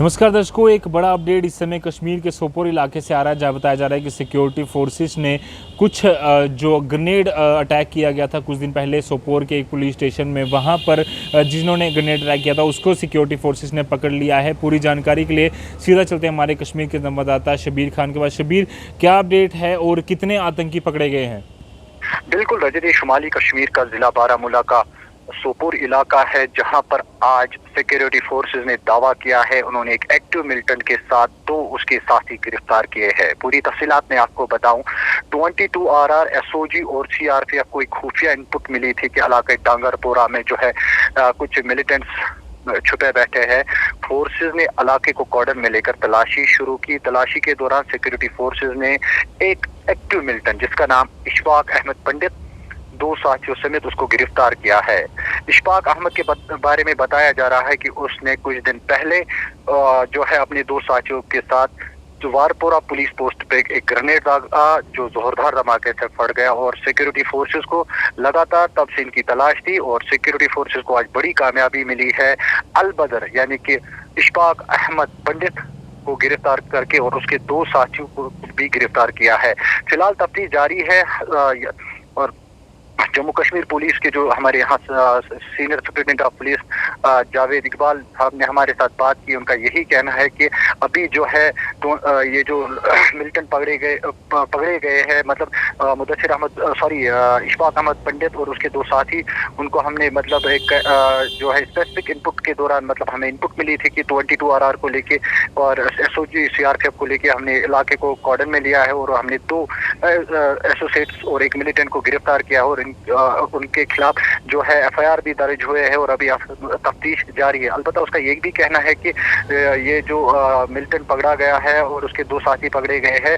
नमस्कार दर्शकों, एक बड़ा अपडेट इस समय कश्मीर के सोपोर इलाके से आ रहा है, जहाँ बताया जा रहा है कि सिक्योरिटी फोर्सेस ने कुछ जो ग्रेनेड अटैक किया गया था कुछ दिन पहले सोपोर के एक पुलिस स्टेशन में, वहाँ पर जिन्होंने ग्रेनेड अटैक किया था उसको सिक्योरिटी फोर्सेस ने पकड़ लिया है। पूरी जानकारी के लिए सीधा चलते हैं हमारे कश्मीर के संवाददाता शबीर खान के पास। शबीर, क्या अपडेट है और कितने आतंकी पकड़े गए हैं? बिल्कुल रजत, ये शुमाली कश्मीर का जिला बारामूला का सोपोर इलाका है, जहां पर आज सिक्योरिटी फोर्सेस ने दावा किया है उन्होंने एक एक्टिव मिलिटेंट के साथ दो उसके साथी गिरफ्तार किए हैं। पूरी तफसीलात मैं आपको बताऊं, 22 RR SOG और CRPF को एक खुफिया इनपुट मिली थी कि इलाके डांगरपोरा में जो है कुछ मिलिटेंट्स छुपे बैठे हैं। फोर्सेस ने इलाके को कॉर्डन में लेकर तलाशी शुरू की। तलाशी के दौरान सिक्योरिटी फोर्सेस ने एक एक्टिव मिलिटेंट जिसका नाम इशफाक अहमद पंडित, दो साथियों समेत उसको गिरफ्तार किया है। इशफाक अहमद के बारे में बताया जा रहा है कि उसने कुछ दिन पहले जो है अपने दो साथियों के साथ वारपोरा पुलिस पोस्ट पे एक ग्रेनेड दागा जो जोरदार धमाके से फट गया और सिक्योरिटी फोर्सेस को लगातार तब से इनकी तलाश थी और सिक्योरिटी फोर्सेस को आज बड़ी कामयाबी मिली है। अल बदर यानी कि इशफाक अहमद पंडित को गिरफ्तार करके और उसके दो साथियों को भी गिरफ्तार किया है। फिलहाल तफ्तीश जारी है और जम्मू कश्मीर पुलिस के जो हमारे यहाँ senior superintendent of police Javed Iqbal साहब ने हमारे साथ बात की। उनका यही कहना है कि अभी जो है तो ये जो मिलिटेंट पकड़े गए हैं, मतलब मुदस्सिर अहमद इशफाक अहमद पंडित और उसके दो साथी, उनको हमने मतलब एक जो है स्पेसिफिक इनपुट के दौरान मतलब हमें इनपुट मिली थी कि 22 RR को लेके और SOG CRPF को लेके हमने इलाके को कॉर्डन में लिया है और हमने दो एसोसिएट्स और एक मिलिटेंट को गिरफ्तार किया और उनके खिलाफ जो है FIR भी दर्ज हुए हैं और अभी तफ्तीश जारी है। अलबत्ता उसका ये भी कहना है कि ये जो मिलिटेंट पकड़ा गया है और उसके दो साथी पकड़े गए हैं,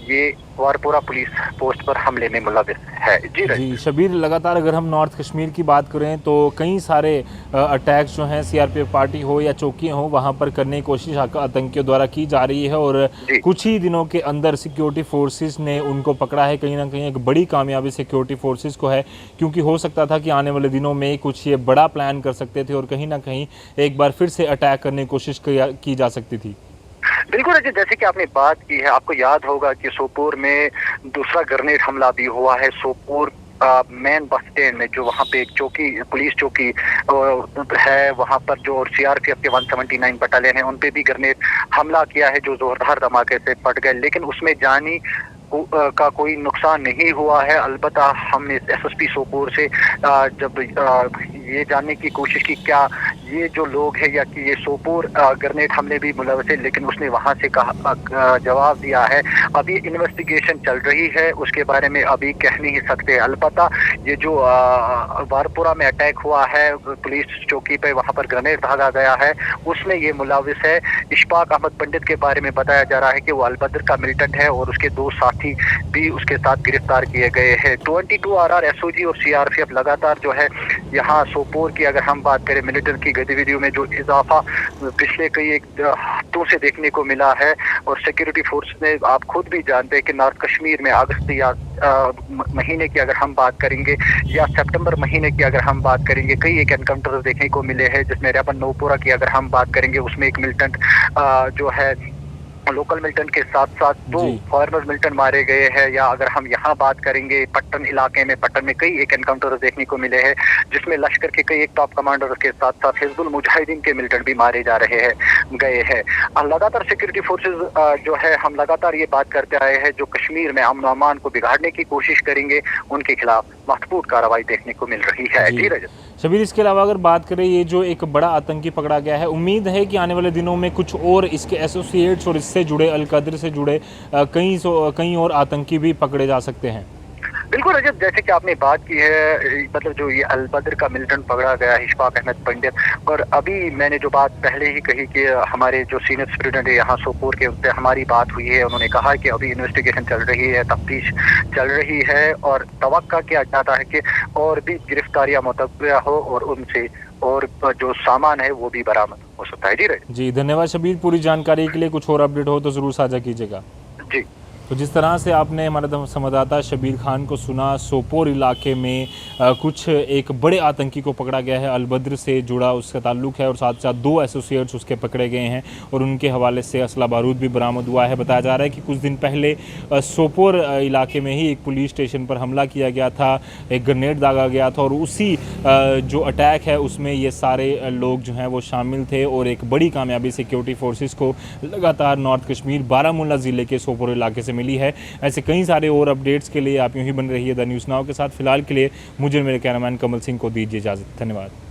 ये वारपोरा पुलिस पोस्ट पर हमले में मुलविस है। जी शबीर, लगातार अगर हम नॉर्थ कश्मीर की बात करें तो कई सारे अटैक्स जो हैं CRPF पार्टी हो या चौकियां हो वहां पर करने की कोशिश आतंकियों द्वारा की जा रही है और कुछ ही दिनों के अंदर सिक्योरिटी फोर्सेस ने उनको पकड़ा है। कहीं ना कहीं एक बड़ी कामयाबी सिक्योरिटी फोर्सेस को है, क्योंकि हो सकता था कि आने वाले दिनों में कुछ ये बड़ा प्लान कर सकते थे और कहीं ना कहीं एक बार फिर से अटैक करने की कोशिश की जा सकती थी। बिल्कुल रजत, जैसे कि आपने बात की है, आपको याद होगा कि सोपोर में दूसरा ग्रेनेड हमला भी हुआ है। सोपोर मेन बस स्टैंड में जो वहाँ पे एक चौकी, पुलिस चौकी है, वहाँ पर जो CRPF के 179 बटालियन है, उन पे भी ग्रेनेड हमला किया है जो जोरदार धमाके से फट गए, लेकिन उसमें जानी का कोई नुकसान नहीं हुआ है। अलबत्ता हमने SSP सोपोर से जब ये जानने की कोशिश की क्या ये जो लोग हैं या कि ये सोपोर ग्रेनेड हमले भी मुलविस है, लेकिन उसने वहां से कहा जवाब दिया है अभी इन्वेस्टिगेशन चल रही है, उसके बारे में अभी कह नहीं सकते। अलबत्ता ये जो वारपुरा में अटैक हुआ है पुलिस चौकी पे, वहां पर ग्रेनेड भागा गया है, उसमें ये मुलविस है। इशफाक अहमद पंडित के बारे में बताया जा रहा है कि वो अलबदर का मिलिटेंट है और उसके दो साथी भी उसके साथ गिरफ्तार किए गए हैं। 22 RR SOG और CRPF लगातार जो है यहाँ सोपोर की अगर हम बात करें मिलिटेंट की गतिविधियों में जो इजाफा पिछले कई एक हफ्तों से देखने को मिला है और सिक्योरिटी फोर्स ने, आप खुद भी जानते हैं कि नॉर्थ कश्मीर में अगस्त या महीने की अगर हम बात करेंगे या सितंबर महीने की अगर हम बात करेंगे, कई एक एनकाउंटर देखने को मिले हैं, जिसमें रैपन नौपुरा की अगर हम बात करेंगे उसमें एक मिलिटेंट जो है लोकल मिलिटेंट के साथ साथ दो फॉरेनर मिलिटेंट मारे गए हैं। या अगर हम यहाँ बात करेंगे पट्टन इलाके में, पट्टन में कई एक एनकाउंटर देखने को मिले हैं जिसमें लश्कर के कई एक टॉप कमांडर के साथ साथ हिजबुल मुजाहिदीन के मिलिटेंट भी मारे जा रहे हैं गए हैं। लगातार सिक्योरिटी फोर्सेस जो है, हम लगातार ये बात करते आए हैं जो कश्मीर में अमन अमान को बिगाड़ने की कोशिश करेंगे उनके खिलाफ महत्वपूर्ण कार्रवाई देखने को मिल रही है। जी रजत। शबीर, इसके अलावा अगर बात करें, ये जो एक बड़ा आतंकी पकड़ा गया है, उम्मीद है कि आने वाले दिनों में कुछ और इसके एसोसिएट्स और इससे जुड़े अलकदर से जुड़े कई और आतंकी भी पकड़े जा सकते हैं। बिल्कुल रजत, जैसे कि आपने बात की है, मतलब जो ये अलबदर का मिलिटेंट पकड़ा गया है इशफाक अहमद पंडित, और अभी मैंने जो बात पहले ही कही कि हमारे जो सीनियर सुप्रिटेंडेंट है यहाँ सोपोर के, उससे हमारी बात हुई है, उन्होंने कहा कि अभी इन्वेस्टिगेशन चल रही है, तफ्तीश चल रही है और तवक्का किया जाता है कि और भी गिरफ्तारियां मुतव्वया हो और उनसे और जो सामान है वो भी बरामद हो सकता है। जी धन्यवाद शबीर, पूरी जानकारी के लिए। कुछ और अपडेट हो तो जरूर साझा कीजिएगा। जी। तो जिस तरह से आपने हमारे संवाददाता शबीर खान को सुना, सोपोर इलाके में कुछ एक बड़े आतंकी को पकड़ा गया है, अलबद्र से जुड़ा उसका ताल्लुक है और साथ साथ 2 एसोसिएट्स उसके पकड़े गए हैं और उनके हवाले से असला बारूद भी बरामद हुआ है। बताया जा रहा है कि कुछ दिन पहले सोपोर इलाके में ही एक पुलिस स्टेशन पर हमला किया गया था, एक ग्रेनेड दागा गया था और उसी जो अटैक है उसमें ये सारे लोग जो हैं वो शामिल थे और एक बड़ी कामयाबी सिक्योरिटी फोर्सेस को लगातार नॉर्थ कश्मीर बारामूला ज़िले के सोपोर इलाके से मिली है। ऐसे कई सारे और अपडेट्स के लिए आप यूं ही बन रहिए द न्यूज़ नाउ के साथ। फिलहाल के लिए मुझे मेरे कैमरामैन कमल सिंह को दीजिए इजाज़त। धन्यवाद।